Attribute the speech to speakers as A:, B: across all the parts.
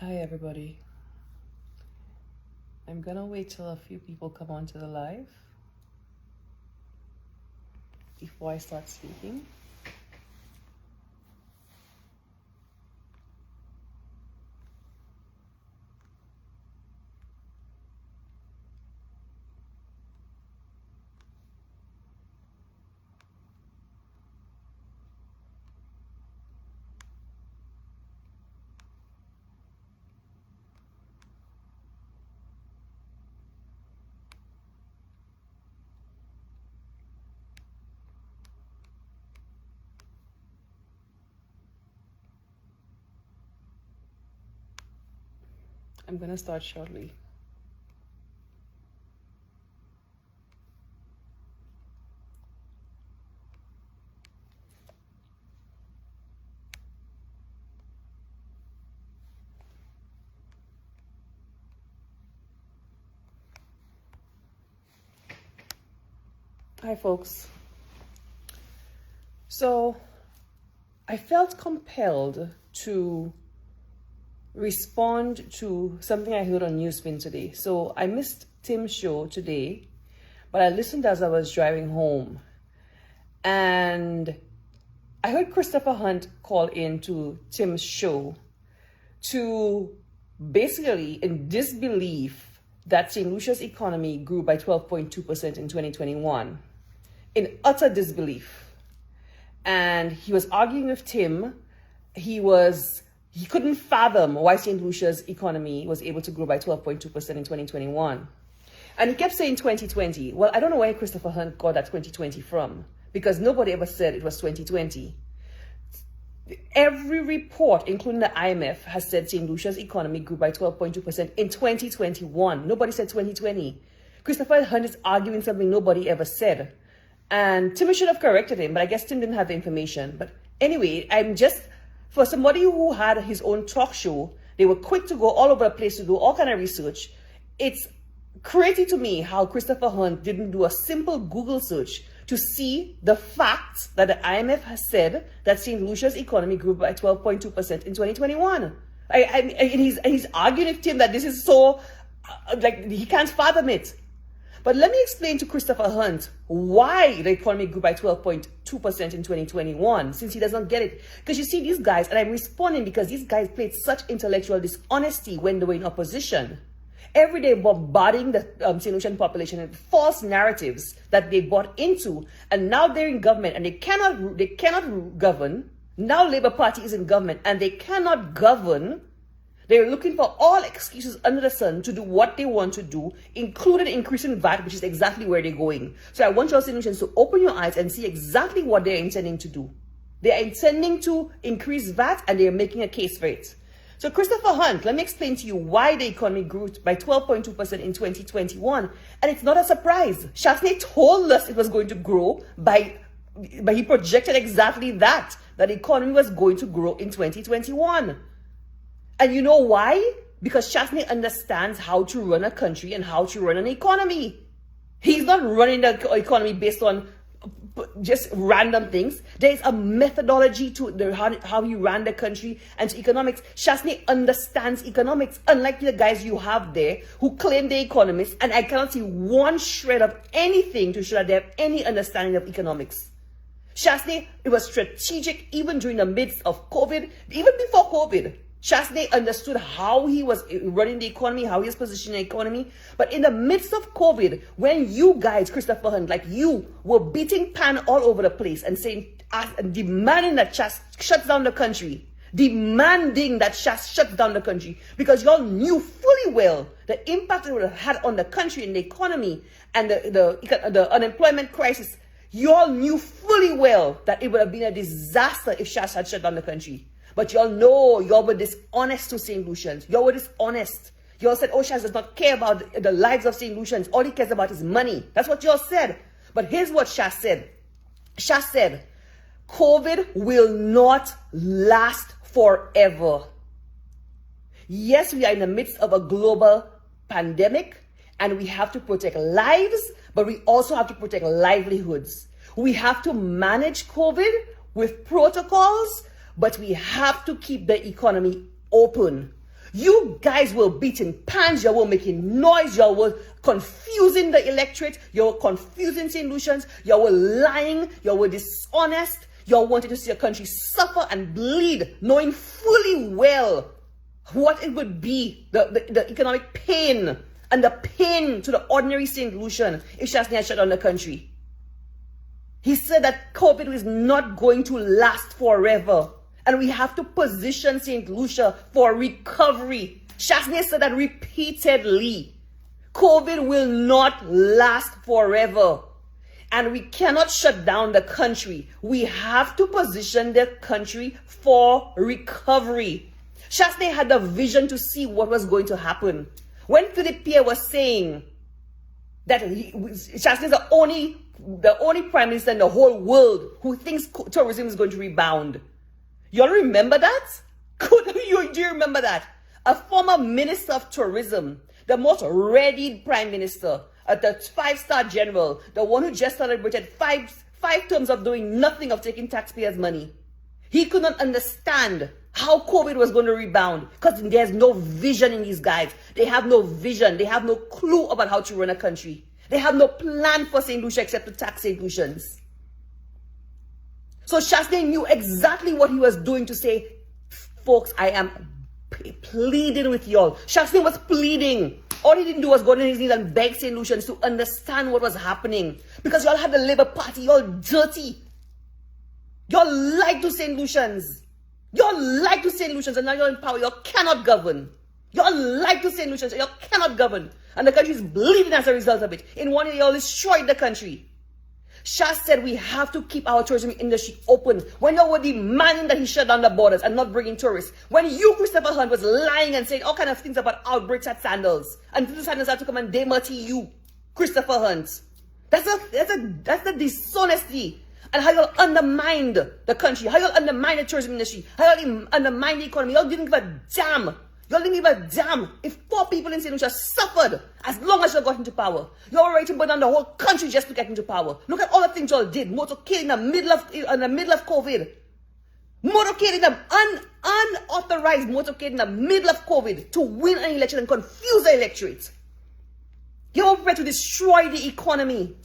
A: Hi, everybody. I'm gonna wait till a few people come onto the live before I start speaking. I'm gonna start shortly. Hi, folks. So, I felt compelled to respond to something I heard on Newsspin today. So, I missed Tim's show today, but I listened as I was driving home. And I heard Christopher Hunte call into Tim's show to basically, in disbelief that St. Lucia's economy grew by 12.2% in 2021, in utter disbelief. And he was arguing with Tim. He couldn't fathom why St. Lucia's economy was able to grow by 12.2% in 2021. And he kept saying 2020. Well, I don't know where Christopher Hunte got that 2020 from, because nobody ever said it was 2020. Every report, including the IMF, has said St. Lucia's economy grew by 12.2% in 2021. Nobody said 2020. Christopher Hunte is arguing something nobody ever said. And Tim should have corrected him, but I guess Tim didn't have the information. But anyway, for somebody who had his own talk show, they were quick to go all over the place to do all kind of research. It's crazy to me how Christopher Hunte didn't do a simple Google search to see the facts that the IMF has said that St. Lucia's economy grew by 12.2% in 2021. And he's arguing with Tim that this is so, he can't fathom it. But let me explain to Christopher Hunte why the economy grew by 12.2% in 2021, since he does not get it. Because you see, these guys, and I'm responding because these guys played such intellectual dishonesty when they were in opposition. Every day bombarding the St. Lucian population with false narratives that they bought into. And now they're in government and they cannot govern. Now Labour Party is in government and they cannot govern. They're looking for all excuses under the sun to do what they want to do, including increasing VAT, which is exactly where they're going. So I want your St. Lucians to open your eyes and see exactly what they're intending to do. They're intending to increase VAT and they're making a case for it. So Christopher Hunte, let me explain to you why the economy grew by 12.2% in 2021. And it's not a surprise. Chasney told us it was going to grow but he projected exactly that the economy was going to grow in 2021. And you know why? Because Chasney understands how to run a country and how to run an economy. He's not running the economy based on just random things. There is a methodology to how he ran the country and to economics. Chasney understands economics, unlike the guys you have there who claim they're economists, and I cannot see one shred of anything to show that they have any understanding of economics. Chasney, it was strategic even during the midst of COVID, even before COVID. Chasney understood how he was running the economy, how he was positioning the economy. But in the midst of COVID, when you guys, Christopher Hunte, like you, were beating pan all over the place and saying, demanding that Chas shuts down the country, because y'all knew fully well the impact it would have had on the country and the economy and the unemployment crisis. Y'all knew fully well that it would have been a disaster if Chas had shut down the country. But y'all know y'all were dishonest to St. Lucians. Y'all were dishonest. Y'all said, oh, Chas does not care about the lives of St. Lucians. All he cares about is money. That's what y'all said. But here's what Chas said. Chas said, COVID will not last forever. Yes, we are in the midst of a global pandemic and we have to protect lives, but we also have to protect livelihoods. We have to manage COVID with protocols, but we have to keep the economy open. You guys were beating pans, you were making noise, you were confusing the electorate, you were confusing St. Lucians, you were lying, you were dishonest, you wanted to see your country suffer and bleed, knowing fully well what it would be, the economic pain and the pain to the ordinary St. Lucian if Chasney had shut down the country. He said that COVID is not going to last forever. And we have to position St. Lucia for recovery. Chasney said that repeatedly. COVID will not last forever. And we cannot shut down the country. We have to position the country for recovery. Chasney had the vision to see what was going to happen. When Philippe Pierre was saying that Chasney is the only prime minister in the whole world who thinks tourism is going to rebound. You all remember that? Do you remember that? A former minister of tourism, the most readied prime minister, the 5-star general, the one who just celebrated five terms of doing nothing, of taking taxpayers' money. He could not understand how COVID was going to rebound because there's no vision in these guys. They have no vision. They have no clue about how to run a country. They have no plan for St. Lucia except to tax St. Lucians. So Chasney knew exactly what he was doing to say, folks, I am pleading with y'all. Chasney was pleading. All he didn't do was go on his knees and beg St. Lucians to understand what was happening. Because y'all had the Labour Party, y'all dirty. Y'all lied to St. Lucians. Y'all lied to St. Lucians and now you're in power. Y'all cannot govern. Y'all lied to St. Lucians and y'all cannot govern. And the country is bleeding as a result of it. In one year, y'all destroyed the country. Shah said we have to keep our tourism industry open. When y'all were demanding that he shut down the borders and not bring in tourists. When you, Christopher Hunte, was lying and saying all kinds of things about outbreaks at Sandals. And the Sandals have to come and demerty you, Christopher Hunte. That's the dishonesty. And how y'all undermined the country. How y'all undermined the tourism industry. How y'all undermined the economy. Y'all didn't give a damn. Y'all didn't give a damn if 4 people in St. Lucia suffered as long as y'all got into power. Y'all were ready to burn down the whole country just to get into power. Look at all the things y'all did. Motorcade in the middle of COVID. Motorcade in the unauthorized motorcade in the middle of COVID to win an election and confuse the electorate. Y'all were prepared to destroy the economy.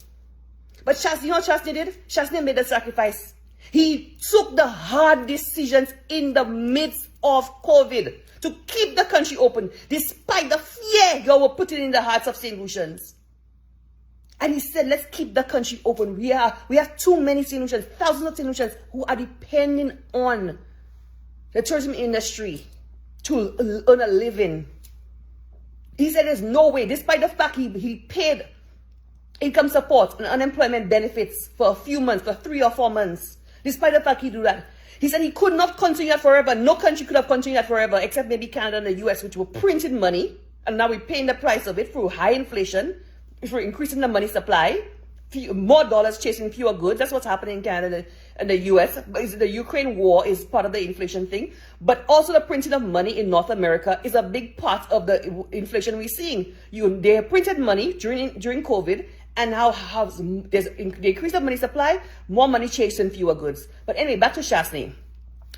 A: But Chasney, you know what Chasney did? Chasney made the sacrifice. He took the hard decisions in the midst of COVID to keep the country open, despite the fear y'all were putting in the hearts of St. Lucians. And he said, let's keep the country open. We have too many St. Lucians, thousands of St. Lucians who are depending on the tourism industry to earn a living. He said there's no way, despite the fact he paid income support and unemployment benefits for a few months, for 3 or 4 months, despite the fact he did that. He said he could not continue that forever. No country could have continued that forever, except maybe Canada and the US, which were printing money. And now we're paying the price of it through high inflation, through increasing the money supply, more dollars chasing fewer goods. That's what's happening in Canada and the US. The Ukraine war is part of the inflation thing. But also the printing of money in North America is a big part of the inflation we're seeing. They printed money during COVID, and now they increase the money supply, more money chasing fewer goods. But anyway, back to Chasney.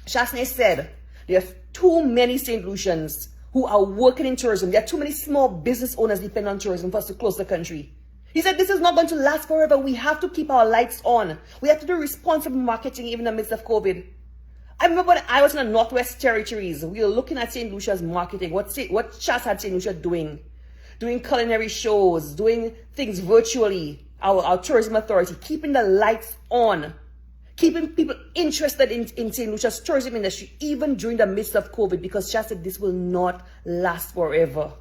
A: Chasney said there's too many St. Lucians who are working in tourism. There are too many small business owners depend on tourism for us to close the country. He said this is not going to last forever. We have to keep our lights on. We have to do responsible marketing even in the midst of COVID. I remember when I was in the Northwest Territories, we were looking at St. Lucia's marketing, what Chas had St. Lucia doing culinary shows, doing things virtually, our tourism authority, keeping the lights on, keeping people interested in St. Lucia's tourism industry, even during the midst of COVID, because Chas said this will not last forever.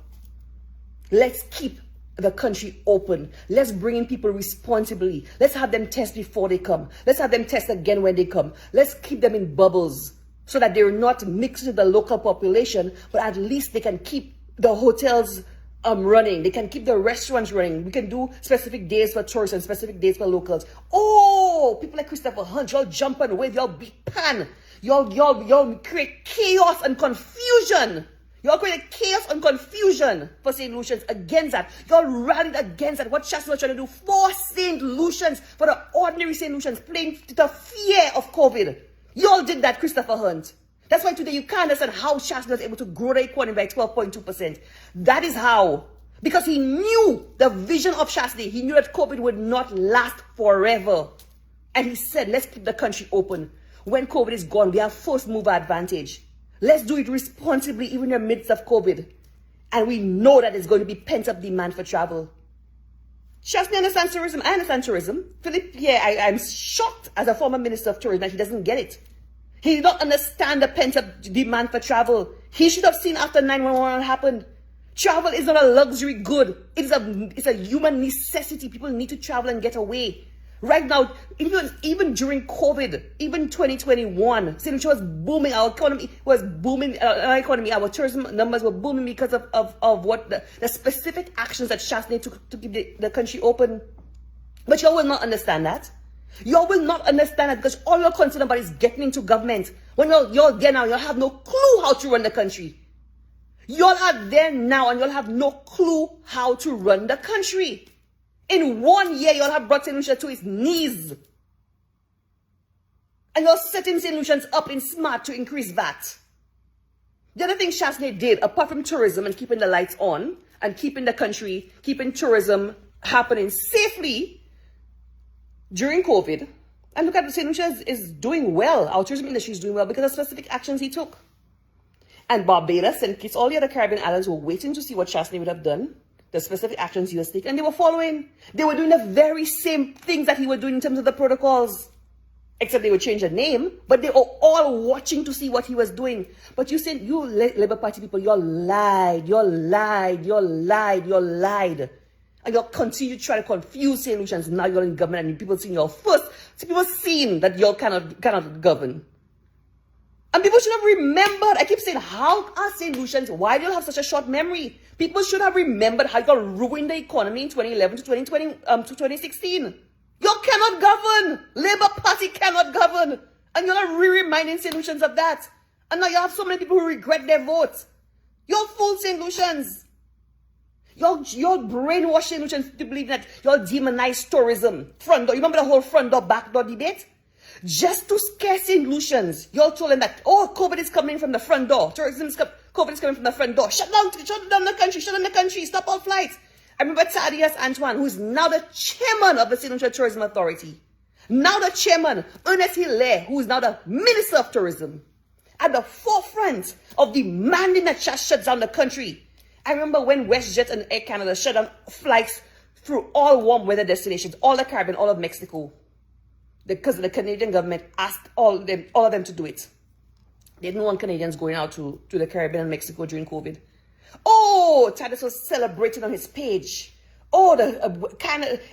A: Let's keep the country open. Let's bring in people responsibly. Let's have them test before they come. Let's have them test again when they come. Let's keep them in bubbles so that they're not mixed with the local population, but at least they can keep the hotels running. They can keep the restaurants running. We can do specific days for tourists and specific days for locals. Oh, people like Christopher Hunte, y'all jump and wave, y'all beat pan. Y'all create chaos and confusion. Y'all created chaos and confusion for St. Lucians against that. Y'all rallied against that. What Chas was trying to do for St. Lucians, for the ordinary St. Lucians, playing the fear of COVID. Y'all did that, Christopher Hunte. That's why today you can't understand how Shasta was able to grow the economy by 12.2%. That is how. Because he knew the vision of Shasta. He knew that COVID would not last forever. And he said, let's keep the country open. When COVID is gone, we have first mover advantage. Let's do it responsibly, even in the midst of COVID. And we know that there's going to be pent-up demand for travel. Shasta understands tourism. I understand tourism. Philip, I'm shocked as a former minister of tourism that he doesn't get it. He did not understand the pent-up demand for travel. He should have seen after 9/11 happened. Travel is not a luxury good. It's a human necessity. People need to travel and get away. Right now, even during COVID, even 2021, St. Lucia was booming. Our economy was booming. Our tourism numbers were booming because of what the specific actions that Shasta took to keep the country open. But y'all will not understand that. Y'all will not understand that because all you're concerned about is getting into government. When y'all there now, y'all have no clue how to run the country. Y'all are there now and y'all have no clue how to run the country. In 1 year, y'all have brought St. Lucia to its knees. And you're setting St. Lucians up in smart to increase VAT. The other thing Shasta did, apart from tourism and keeping the lights on and keeping the country, keeping tourism happening safely during COVID, and look at St. Lucia is doing well. Our tourism industry is doing well because of specific actions he took. And Barbados and Kitts, all the other Caribbean islands were waiting to see what Shasta would have done, the specific actions he was taking, and they were following. They were doing the very same things that he was doing in terms of the protocols, except they would change the name, but they were all watching to see what he was doing. But you said, you Labour Party people, you lied. And you'll continue to try to confuse St. Lucians. Now you're in government and people seeing your first. So people seeing that you cannot govern. And people should have remembered. I keep saying, how are St. Lucians, why do you have such a short memory? People should have remembered how you ruined the economy in 2011 to 2016. You cannot govern. Labour Party cannot govern. And you're not reminding St. Lucians of that. And now you have so many people who regret their votes. You're full St. Lucians. You're brainwashed St. Lucians to believe that you'll demonize tourism. Front door. You remember the whole front door, back door debate? Just to scare St. Lucians. You're told them that, oh, COVID is coming from the front door. COVID is coming from the front door. Shut down the country. Stop all flights. I remember Thaddeus Antoine, who is now the chairman of the St. Lucia Tourism Authority. Now the chairman, Ernest Hilaire, who is now the Minister of Tourism. At the forefront of demanding that shut down the country. I remember when WestJet and Air Canada shut down flights through all warm weather destinations, all the Caribbean, all of Mexico. Because the Canadian government asked all of them to do it. They didn't want Canadians going out to the Caribbean and Mexico during COVID. Oh, Thaddeus was celebrating on his page. Oh,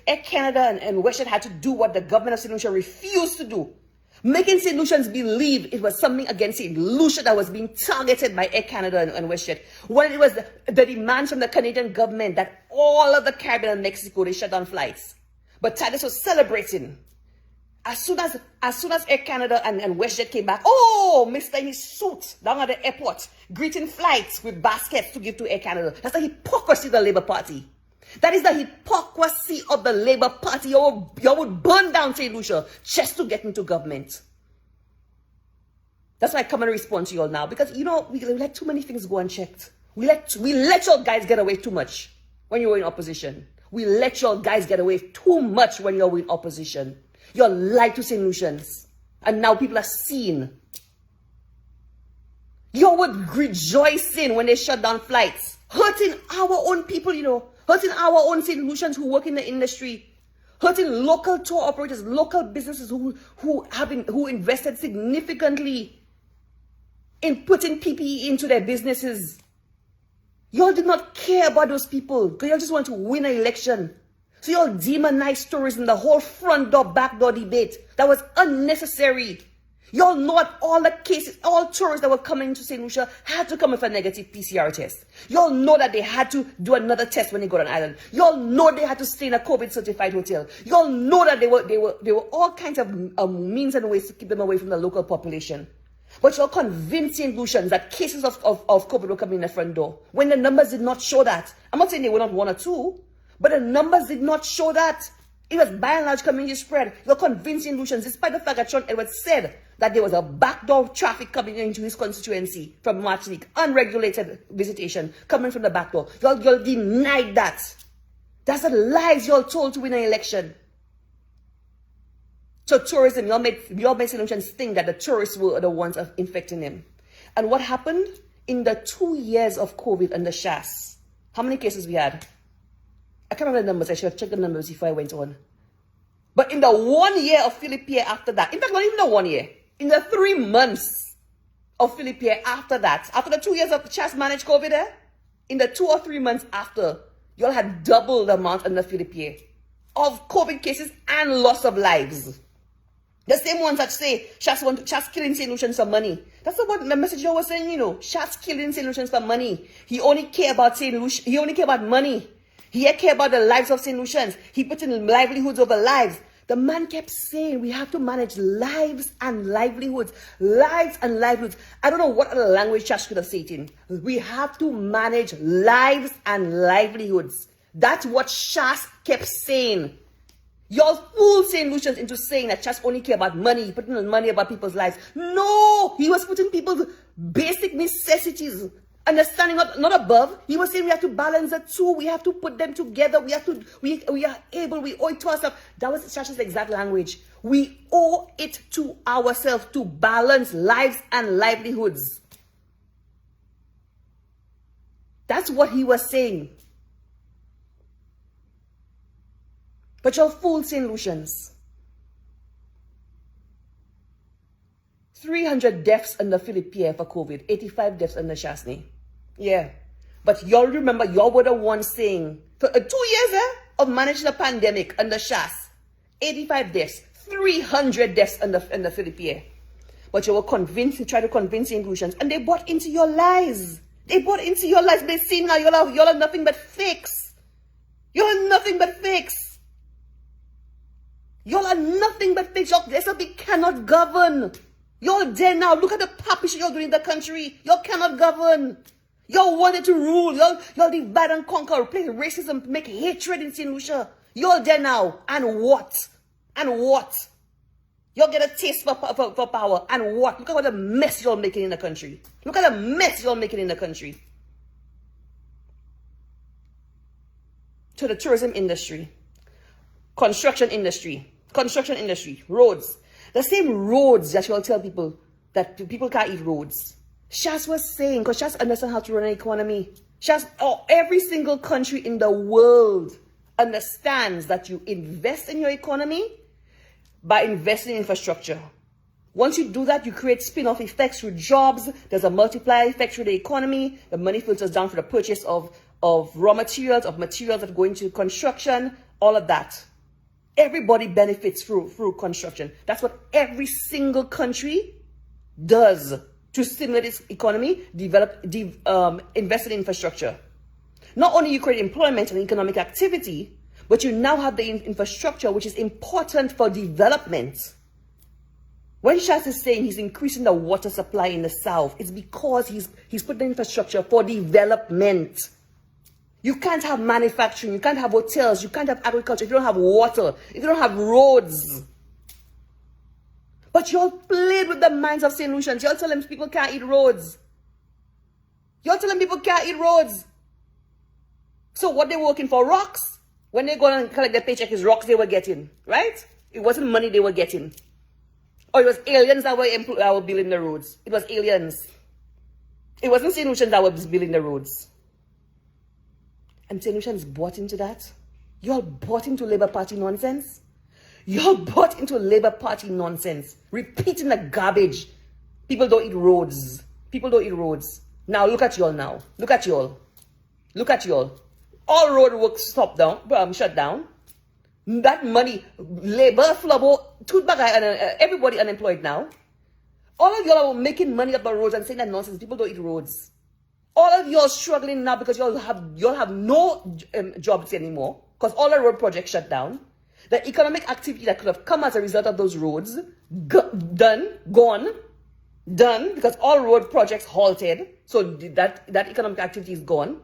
A: Air Canada and WestJet had to do what the government of St. Lucia refused to do. Making St. Lucians believe it was something against St. Lucia that was being targeted by Air Canada and WestJet. When it was the demands from the Canadian government that all of the Caribbean and Mexico, they shut down flights. But Thaddeus was celebrating. As soon as Air Canada and WestJet came back, oh, Mr. in his suit down at the airport, greeting flights with baskets to give to Air Canada. That's the hypocrisy of the Labour Party. That is the hypocrisy of the Labour Party. You would burn down St. Lucia just to get into government. That's why I come and respond to you all now. Because, we let too many things go unchecked. We let your guys get away too much when you were in opposition. We let your guys get away too much when you're in opposition. You're lied to St. Lucians. And now people are seeing. You would rejoicing when they shut down flights. Hurting our own people, hurting our own St. Lucians who work in the industry, hurting local tour operators, local businesses who invested significantly in putting PPE into their businesses. Y'all did not care about those people because y'all just want to win an election. So y'all demonized tourism, the whole front door, back door debate. That was unnecessary. Y'all know that all the cases, all tourists that were coming to St. Lucia had to come with a negative PCR test. Y'all know that they had to do another test when they got on island. Y'all know they had to stay in a COVID-certified hotel. Y'all know that there were all kinds of means and ways to keep them away from the local population. But y'all convinced St. Lucians that cases of COVID were coming in the front door when the numbers did not show that. I'm not saying they were not 1 or 2, but the numbers did not show that. It was by and large community spread. You're convincing Lucians, despite the fact that Sean Edwards said that there was a backdoor traffic coming into his constituency from Martinique, unregulated visitation coming from the back door. Y'all denied that. That's the lies y'all told to win an election. So tourism, y'all made St. Lucians think that the tourists were the ones of infecting him. And what happened? In the 2 years of COVID and the SHAS, how many cases we had? I can't remember the numbers. I should have checked the numbers before I went on. But in the 1 year of Philippe after that, in fact, not even the 1 year, in the 3 months of Philippe after that, after the 2 years of Chas managed COVID, in the 2 or 3 months after, y'all had double the amount under Philippe of COVID cases and loss of lives. The same ones that say Chas killing St. Lucians for money. That's what the message y'all was saying, you know. Chas killing St. Lucians for money. He only care about St. Lucian. He only care about money. He care about the lives of St. Lucians. He put in livelihoods over lives. The man kept saying we have to manage lives and livelihoods. Lives and livelihoods. I don't know what other language Chas could have said it in. We have to manage lives and livelihoods. That's what Chas kept saying. Y'all fooled St. Lucians into saying that Chas only care about money, putting on money about people's lives. No! He was putting people's basic necessities, understanding not above. He was saying we have to balance the two. We have to put them together. We are able, we owe it to ourselves. That was Chas's exact language. We owe it to ourselves to balance lives and livelihoods. That's what he was saying. But y'all fooled St. Lucians. 300 deaths under Philippe for COVID, 85 deaths under Chasney. Yeah. But y'all remember, y'all were the ones saying, for 2 years of managing a pandemic under Chas, 85 deaths, 300 deaths under Philippe. But you were convinced, you tried to convince St. Lucians, and they bought into your lies. They bought into your lies. They see now y'all are nothing but fakes. Y'all are nothing but fakes. Y'all are nothing but fakes. Y'all SLP cannot govern. Y'all there now. Look at the puppy shit y'all doing in the country. Y'all cannot govern. Y'all wanted to rule. Y'all divide and conquer. Play racism. Make hatred in St. Lucia. Y'all there now. And what? And what? Y'all get a taste for power. And what? Look at what a mess y'all making in the country. Look at the mess y'all making in the country. To the tourism industry. Construction industry, roads. The same roads that you all tell people that people can't eat roads. Chas was saying, because Chas understands how to run an economy. Every single country in the world understands that you invest in your economy by investing in infrastructure. Once you do that, you create spin-off effects through jobs. There's a multiplier effect through the economy. The money filters down for the purchase of raw materials, of materials that go into construction, all of that. Everybody benefits through construction. That's what every single country does to stimulate its economy, invest in infrastructure. Not only you create employment and economic activity, but you now have the infrastructure which is important for development. When Chas is saying he's increasing the water supply in the south, it's because he's putting infrastructure for development. You can't have manufacturing, you can't have hotels, you can't have agriculture if you don't have water, if you don't have roads. But y'all played with the minds of St. Lucians. Y'all tell them people can't eat roads. Y'all tell them people can't eat roads. So what they were working for? Rocks. When they go and collect their paycheck, is rocks they were getting, right? It wasn't money they were getting. Or it was aliens that were building the roads. It was aliens. It wasn't St. Lucians that were building the roads. And St. Lucians bought into that. Y'all bought into Labour Party nonsense. Y'all bought into Labour Party nonsense. Repeating the garbage. People don't eat roads. People don't eat roads. Now look at y'all now. Look at y'all. Look at y'all. All road work shut down. That money, Labour, Flubbo, everybody unemployed now. All of y'all are making money up the roads and saying that nonsense. People don't eat roads. All of y'all struggling now because y'all have no jobs anymore because all the road projects shut down. The economic activity that could have come as a result of those roads, done because all road projects halted. So that economic activity is gone.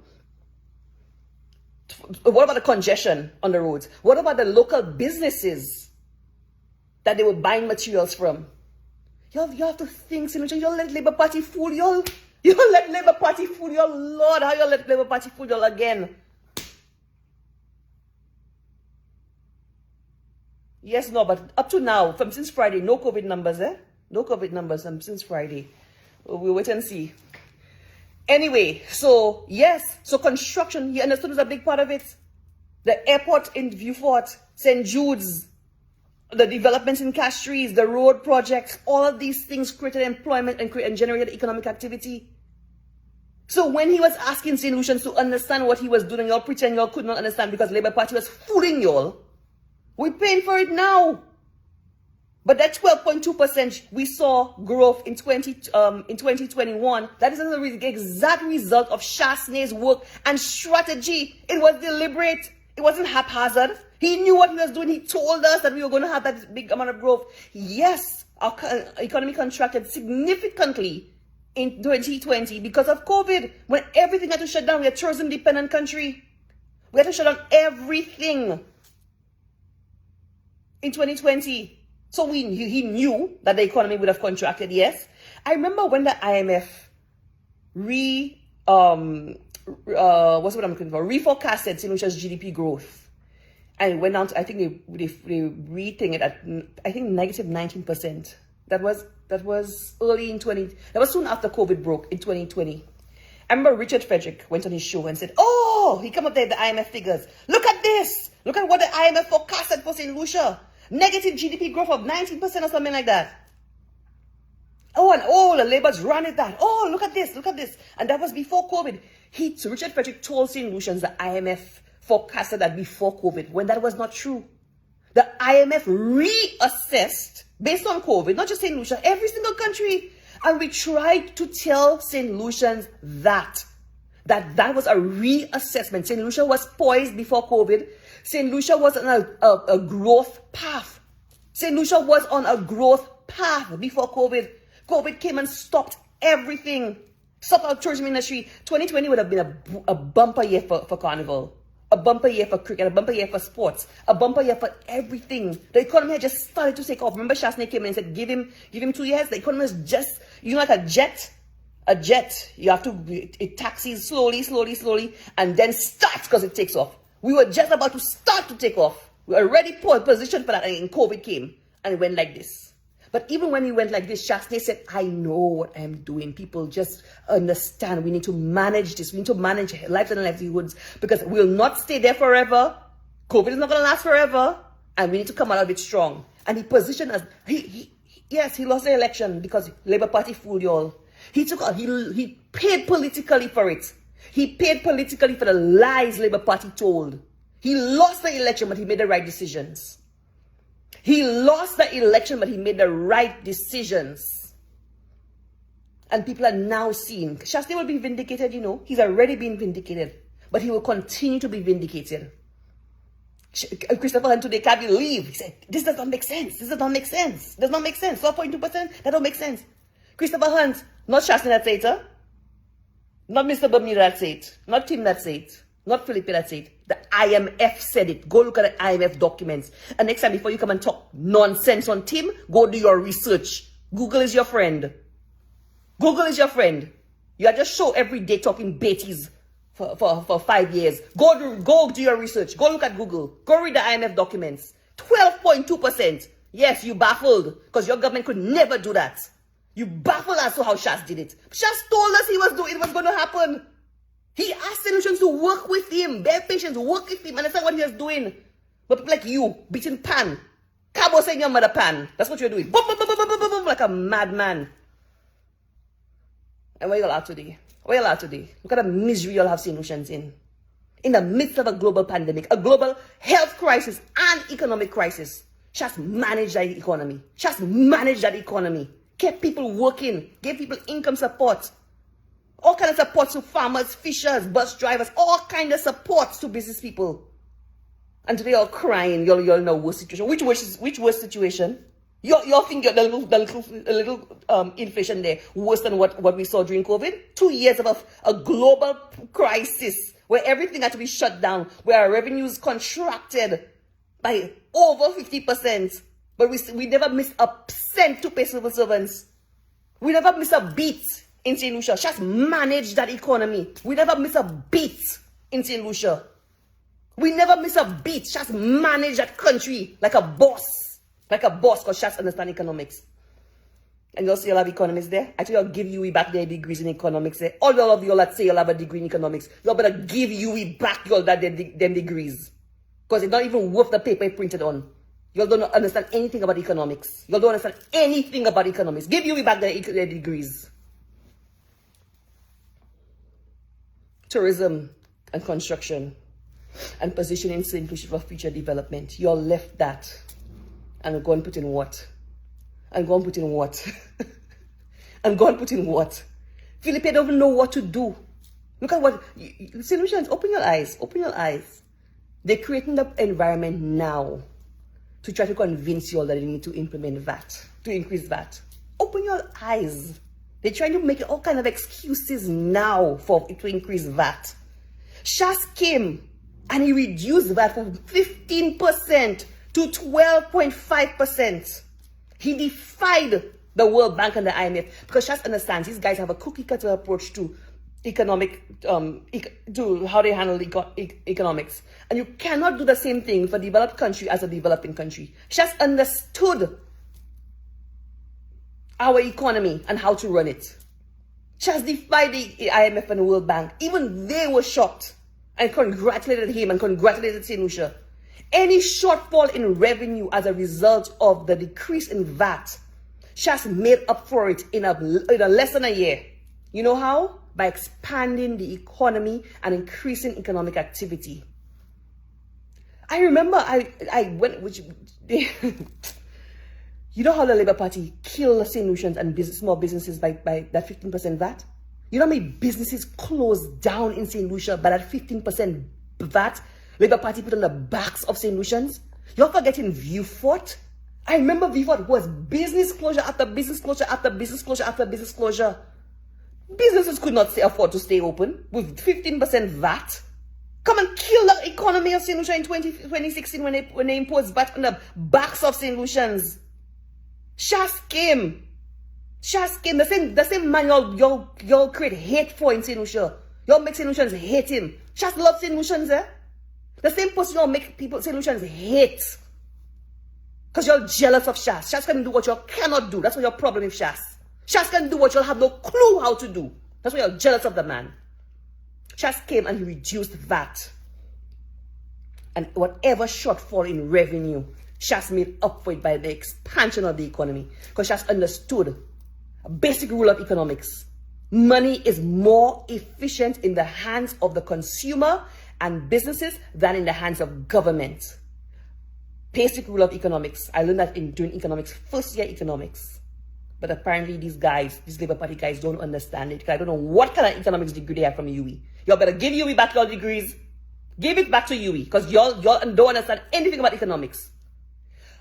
A: What about the congestion on the roads? What about the local businesses that they were buying materials from? You have to think, St. Lucia, you'll let Labour Party fool y'all. You'll let Labour Party fool y'all. Lord, how you let Labour Party fool y'all again? Yes, no, but up to now, from since Friday, no COVID numbers, eh? No COVID numbers since Friday. We'll wait and see. Anyway, so yes, so construction, he understood was a big part of it. The airport in Viewfort, St. Jude's, the developments in Castries, the road projects, all of these things created employment and generated economic activity. So when he was asking St. Lucians to understand what he was doing, y'all pretend y'all could not understand because Labour Party was fooling y'all. We're paying for it now. But that 12.2% we saw growth in 2021, that is the exact result of Chasney's work and strategy. It was deliberate. It wasn't haphazard. He knew what he was doing. He told us that we were going to have that big amount of growth. Yes, our economy contracted significantly in 2020 because of COVID. When everything had to shut down, we are a tourism-dependent country. We had to shut down everything in 2020. So he knew that the economy would have contracted, yes. I remember when the IMF reforecasted St. Lucia's GDP growth. And it went down to, I think they rethink it at, I think, negative 19%. That was early in that was soon after COVID broke in 2020. I remember Richard Frederick went on his show and said, oh, he came up there with the IMF figures. Look at this. Look at what the IMF forecasted for St. Lucia. Negative GDP growth of 19% or something like that. Oh, and the Labour's ran at that. Oh, look at this, look at this. And that was before COVID. Richard Frederick told St. Lucians the IMF forecasted that before COVID, when that was not true. The IMF reassessed based on COVID, not just St. Lucia, every single country. And we tried to tell St. Lucians that was a reassessment. St. Lucia was poised before COVID. St. Lucia was on a growth path. St. Lucia was on a growth path before COVID. COVID came and stopped everything. Stopped our tourism industry. 2020 would have been a bumper year for Carnival. A bumper year for cricket, a bumper year for sports, a bumper year for everything. The economy had just started to take off. Remember Chasney came in and said, give him 2 years. The economy is just, like a jet. A jet, you have to, it taxis slowly, and then starts because it takes off. We were just about to start to take off. We were already positioned for that, and COVID came, and it went like this. But even when we went like this, Chasney said, I know what I'm doing. People just understand. We need to manage this. We need to manage lives and livelihoods because we'll not stay there forever. COVID is not going to last forever, and we need to come out of it strong. And he positioned us. Yes, he lost the election because Labour Party fooled y'all. He paid politically for it. He paid politically for the lies Labour Party told. He lost the election, but he made the right decisions. He lost the election, but he made the right decisions. And people are now seeing. Chasney will be vindicated, He's already been vindicated. But he will continue to be vindicated. Christopher Hunte today can't believe. He said, this does not make sense. This does not make sense. Does not make sense. 12.2%, that don't make sense. Christopher Hunte, not Chasney that said it. Not Mr. Bermuda that said it. Not Tim that said it. Not Philippe that said it. The IMF said it. Go look at the IMF documents. And next time, before you come and talk nonsense on Tim, go do your research. Google is your friend. Google is your friend. You are just show every day talking Beatties for 5 years. Go do your research. Go look at Google. Go read the IMF documents. 12.2%. Yes, you baffled because your government could never do that. You baffled as to how Shas did it. Shas told us it was going to happen. He asked solutions to work with him. Bear patience, work with him. Understand what he was doing. But people like you, beating pan. Cabo saying your mother pan. That's what you're doing. Boom, boom, boom, boom, boom, boom, boom, like a madman. And what are you allowed today? What are you allowed today? Look at the misery you'll have solutions in. In the midst of a global pandemic, a global health crisis and economic crisis. Shas managed that economy. Shas managed that economy. Kept people working. Gave people income support. All kinds of supports to farmers, fishers, bus drivers, all kinds of supports to business people. And today you're crying, you're in a worse situation. Which worse situation? You think the little inflation there worse than what we saw during COVID? 2 years of a global crisis where everything had to be shut down, where our revenues contracted by over 50%. But we never miss a cent to pay civil servants. We never miss a beat in St. Lucia. Just manage that economy. We never miss a beat in St. Lucia. We never miss a beat. Just manage that country like a boss. Like a boss, because just understand economics. And you'll see you'll have economists there. Actually, I'll give you back their degrees in economics there. All of you that say you'll have a degree in economics, you'll better give you back them degrees. Because it's not even worth the paper it printed on. You don't understand anything about economics. You don't understand anything about economics. Give you back their degrees. Tourism and construction and positioning St. Lucia for future development. You all left that and go and put in what? And go and put in what? And go and put in what? Philippe don't even know what to do. Look at what St. Lucians, open your eyes. Open your eyes. They're creating the environment now to try to convince you all that they need to implement VAT, to increase VAT. Open your eyes. They're trying to make all kind of excuses now to increase VAT. Shas came and he reduced VAT from 15% to 12.5%. He defied the World Bank and the IMF because Shas understands these guys have a cookie cutter approach to economic, to how they handle economics. And you cannot do the same thing for a developed country as a developing country. Shas understood our economy and how to run it. Shas defied the IMF and the World Bank. Even they were shocked and congratulated him and congratulated St. Lucia. Any shortfall in revenue as a result of the decrease in VAT, Shas made up for it in a less than a year. You know how? By expanding the economy and increasing economic activity. I remember I went, which you know how the Labour Party killed St. Lucians and small businesses by that 15% VAT? You know how many businesses closed down in St. Lucia by that 15% VAT Labour Party put on the backs of St. Lucians? You're forgetting Viewfort? I remember Viewfort was business closure after business closure after business closure after business closure. Businesses could not afford to stay open with 15% VAT. Come and kill the economy of St. Lucia in 2016 when they imposed VAT on the backs of St. Lucians. Shas came. The same man y'all create hate for in St. Lucia. Y'all make St. Lucians hate him. Shas loves St. Lucians, eh? The same person y'all make St. Lucians hate. Because you're jealous of Shas. Shas can do what you cannot do. That's what your problem with Shas. Shas can do what you'll have no clue how to do. That's why you're jealous of the man. Shas came and he reduced VAT. And whatever shortfall in revenue, Shas made up for it by the expansion of the economy. Because Shas understood a basic rule of economics. Money is more efficient in the hands of the consumer and businesses than in the hands of government. Basic rule of economics. I learned that in doing economics, first year economics. But apparently these Labour Party guys don't understand it. I don't know what kind of economics degree they have from UE. Y'all better give UE back your degrees. Give it back to UE. Because y'all don't understand anything about economics.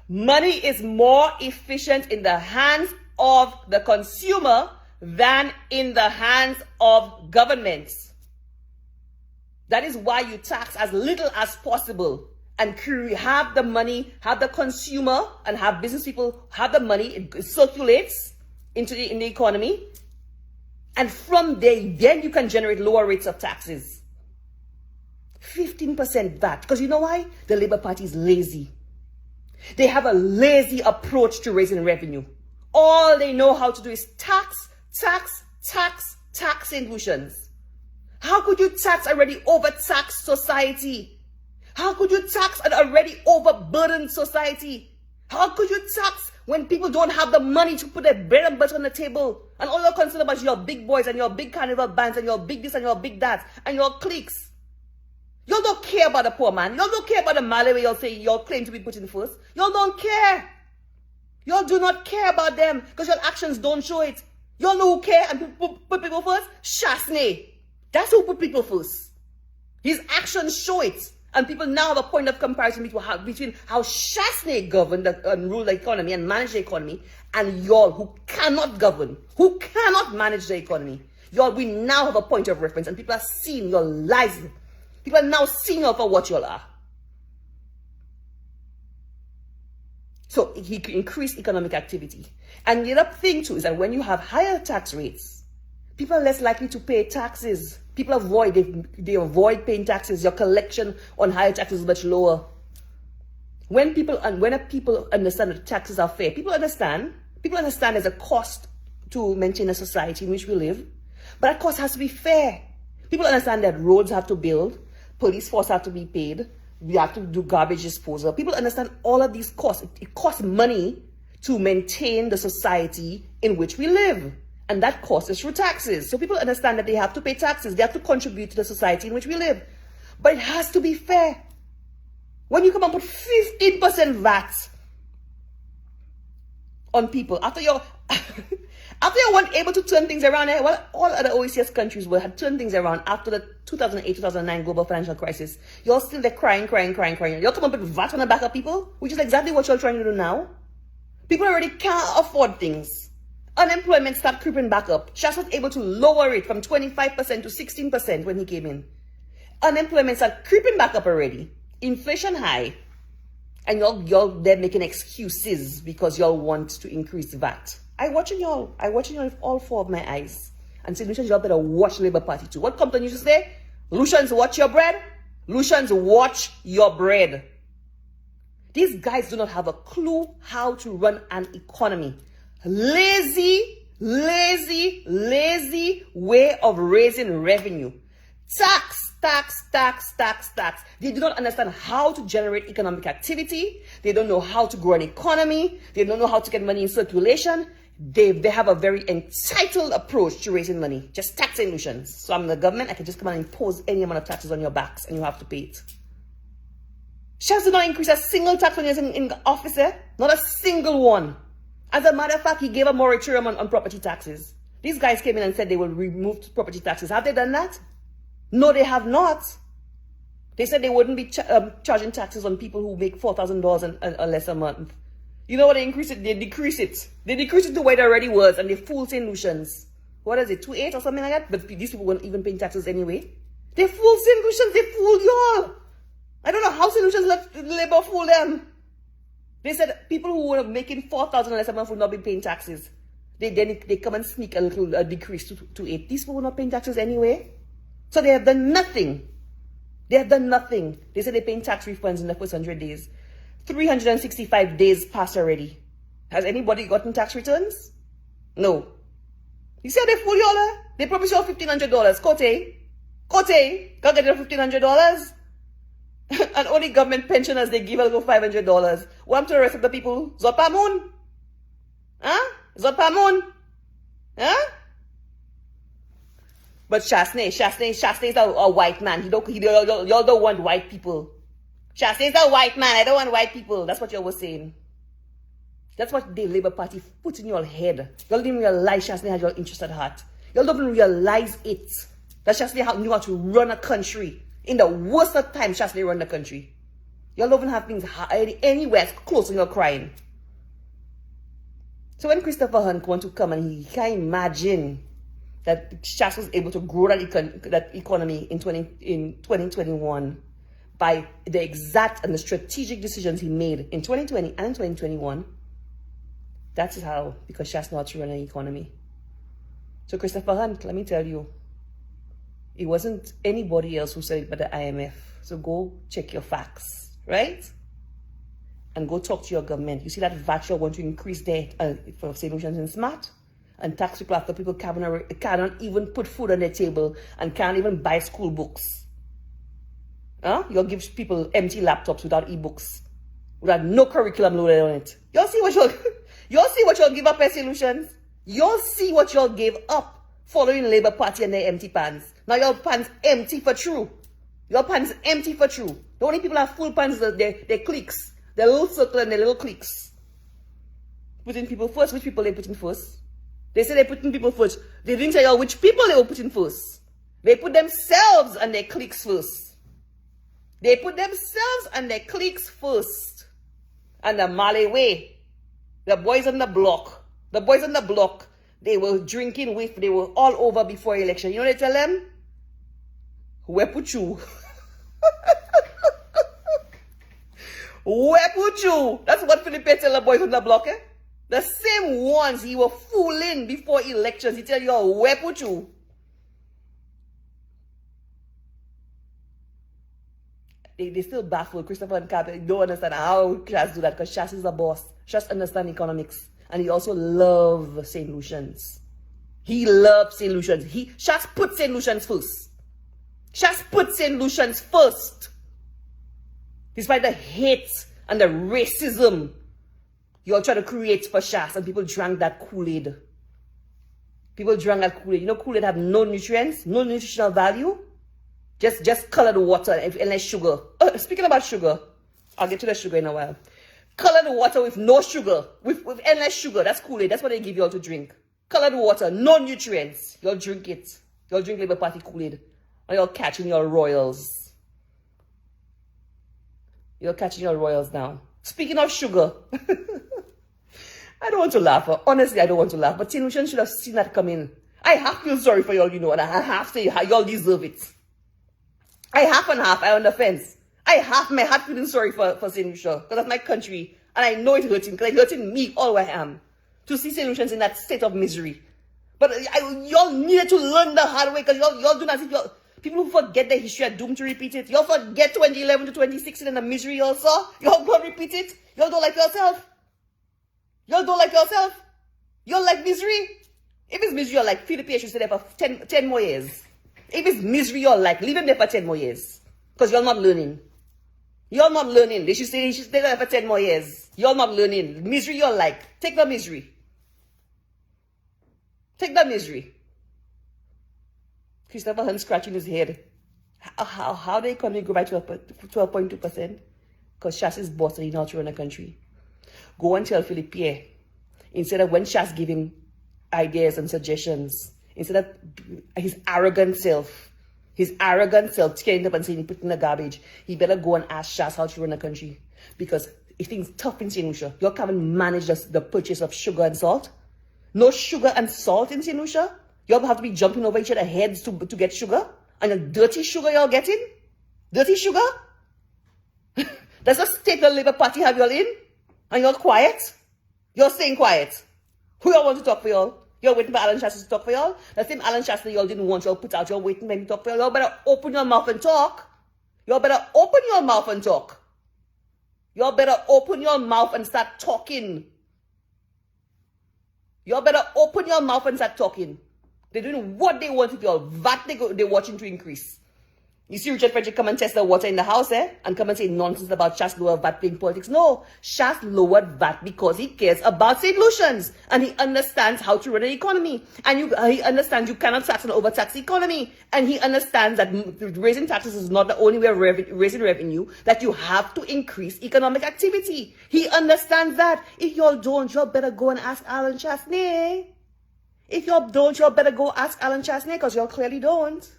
A: Money is more efficient in the hands of the consumer than in the hands of governments. That is why you tax as little as possible and have the money, have the consumer and have business people have the money. It circulates in the economy. And from there, then you can generate lower rates of taxes. 15% VAT. Because you know why? The Labour Party is lazy. They have a lazy approach to raising revenue. All they know how to do is tax St. Lucians. How could you tax already overtaxed society? How could you tax an already overburdened society? How could you tax when people don't have the money to put their bread and butter on the table? And all you're concerned about is your big boys and your big carnival bands and your big this and your big that and your cliques. Y'all don't care about the poor man. Y'all don't care about the Malay y'all say y'all claim to be putting first. Y'all don't care. Y'all do not care about them because your actions don't show it. Y'all know who care and put people first? Shasney. That's who put people first. His actions show it. And people now have a point of comparison between how Shasney governed and ruled the economy and managed the economy and y'all who cannot govern, who cannot manage the economy. Y'all, we now have a point of reference and people are seeing your lies. People are now seeing you for what y'all are. So he could increase economic activity. And the other thing too is that when you have higher tax rates, people are less likely to pay taxes. People they avoid paying taxes. Your collection on higher taxes is much lower. When people understand that taxes are fair, people understand there's a cost to maintain a society in which we live, but that cost has to be fair. People understand that roads have to build, police force have to be paid, we have to do garbage disposal. People understand all of these costs. It costs money to maintain the society in which we live. And that cost is through taxes. So people understand that they have to pay taxes. They have to contribute to the society in which we live. But it has to be fair. When you come and put 15% VAT on people, after you weren't able to turn things around, well, all other OECS countries had turned things around after the 2008-2009 global financial crisis. You're still there crying. You'll come and put VAT on the back of people, which is exactly what you're trying to do now. People already can't afford things. Unemployment started creeping back up. Shas was able to lower it from 25% to 16% when he came in. Unemployment started creeping back up already. Inflation high. And y'all there making excuses because y'all want to increase VAT. I watching y'all with all four of my eyes. And say, Lucians, y'all better watch Labour Party too. What Compton used to say? Lucians, watch your bread. Lucians, watch your bread. These guys do not have a clue how to run an economy. Lazy way of raising revenue. Tax. They do not understand how to generate economic activity. They don't know how to grow an economy. They don't know how to get money in circulation. They have a very entitled approach to raising money. Just tax solutions. So I'm the government. I can just come and impose any amount of taxes on your backs and you have to pay it. Shas did not increase a single tax when he was in office. Not a single one. As a matter of fact, he gave a moratorium on property taxes. These guys came in and said they will remove property taxes. Have they done that? No, they have not. They said they wouldn't be charging taxes on people who make $4,000 and less a month. You know what? They increase it. They decrease it. They decrease it to where it already was, and they fool St. Lucians. What is it? 2.8 or something like that? But these people weren't even paying taxes anyway. They fool St. Lucians. They fool y'all. I don't know how St. Lucians let Labour fool them. They said people who were making $4,000 less a month would not be paying taxes. They come and sneak a little decrease to 8. These people were not paying taxes anyway. So they have done nothing. They have done nothing. They said they're paying tax refunds in the first 100 days. 365 days passed already. Has anybody gotten tax returns? No. You see how they fool y'all? They promise you all $1,500. Kote, go get your $1,500. And only government pensioners, they give a little $500. What to the rest of the people? Zopamun? Huh? Zopamun? Huh? But Shasney is a white man. Y'all don't want white people. Shasney is a white man. I don't want white people. That's what y'all were saying. That's what the Labour Party put in your head. Y'all didn't realize Shasney had your interest at heart. Y'all don't even realize it. That Shasney knew how to run a country. In the worst of times, Shasney run the country. Y'all don't even have things anywhere close to your crying. So when Christopher Hunte want to come and he can't imagine that Shas was able to grow that economy in 2021 by the exact and the strategic decisions he made in 2020 and in 2021. That's how, because Shas knows how to run an economy. So Christopher Hunte, let me tell you, it wasn't anybody else who said it but the IMF. So go check your facts, right? And go talk to your government. You see that VAT you want to increase there for St. Lucians and Smart? And tax people after people cannot even put food on their table and can't even buy school books. Huh? You'll give people empty laptops without e-books, without no curriculum loaded on it. You'll see what you'll give up as solutions. You'll see what you'll give up following Labour Party and their empty pans. Now your pans empty for true. Your pans empty for true. The only people that have full pans are their cliques. Their little circle and their little cliques. Putting people first. Which people they putting first? They say they're putting people first. They didn't tell you which people they were putting first. They put themselves and their cliques first. They put themselves and their cliques first. And the Malay way. The boys on the block. They were drinking with, they were all over before election. You know what they tell them? Where put you? Where put you? That's what Philippe tell the boys on the block, eh? The same ones he was fooling before elections. He tell you, where put you? They still baffle. Christopher and Cap don't understand how Shas do that because Shas is the boss. Shas understand economics. And he also loves St. Lucians. He loves St. Lucians. Shas put St. Lucians first. Shas put St. Lucians first. Despite the hate and the racism you all try to create for Shas, and people drank that Kool-Aid. People drank that Kool-Aid. You know Kool-Aid have no nutrients, no nutritional value. Just colored water and less sugar. Speaking about sugar, I'll get to the sugar in a while. Colored water with no sugar, with endless sugar. That's Kool-Aid. That's what they give you all to drink. Colored water, no nutrients. You'll drink it. You'll drink Labour Party Kool-Aid. And you're catching your royals. You're catching your royals now. Speaking of sugar, I don't want to laugh. Honestly, I don't want to laugh. But St. Lucian should have seen that coming. I have to feel sorry for y'all, you know, and I have to. Y'all deserve it. I half and half. I'm on the fence. I half my heart feeling sorry for St. Lucia because that's my country, and I know it's hurting because it's hurting me all where I am to see St. Lucians in that state of misery. But y'all needed to learn the hard way because y'all do not think people who forget their history are doomed to repeat it. Y'all forget 2011 to 2016 and the misery y'all saw. Y'all gonna repeat it. Y'all don't like yourself. Y'all don't like yourself. Y'all like misery. If it's misery y'all like, Philippe should stay there for 10 more years. If it's misery you're like, leave him there for 10 more years. Because you're not learning. You're not learning. They should stay there for 10 more years. You're not learning. Misery you're like. Take the misery. Take the misery. Christopher Hunte scratching his head. How the economy grow by 12.2%? Because Shas is boss and he not run a country. Go and tell Philippe, instead of when Shas give him ideas and suggestions, instead of his arrogant self standing up and saying he put in the garbage, he better go and ask Shas how to run a country. Because if things tough in St. Lucia, you can't manage the purchase of sugar and salt. No sugar and salt in St. Lucia. Y'all have to be jumping over each other's heads to get sugar. And the dirty sugar y'all getting? Dirty sugar? Does the state the Labour Party have y'all in? And y'all quiet? You're staying quiet. Who y'all want to talk for y'all? You're waiting for Alan Shasta to talk for y'all? The same Alan Shasta y'all didn't want y'all put out. You're waiting for him to talk for y'all. Y'all better open your mouth and talk. Y'all better open your mouth and talk. Y'all better open your mouth and start talking. Y'all better open your mouth and start talking. They're doing what they want with y'all. VAT they're watching to increase. You see Richard Frederick come and test the water in the house, and come and say nonsense about Shas lower VAT playing politics. No, Shas lowered VAT because he cares about St. Lucians and he understands how to run an economy. And he understands you cannot tax and overtax the economy. And he understands that raising taxes is not the only way of raising revenue, that you have to increase economic activity. He understands that. If y'all don't, y'all better go and ask Alan Chasney. If y'all don't, y'all better go ask Alan Chasney because y'all clearly don't.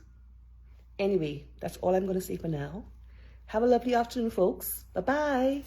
A: Anyway, that's all I'm going to say for now. Have a lovely afternoon, folks. Bye-bye.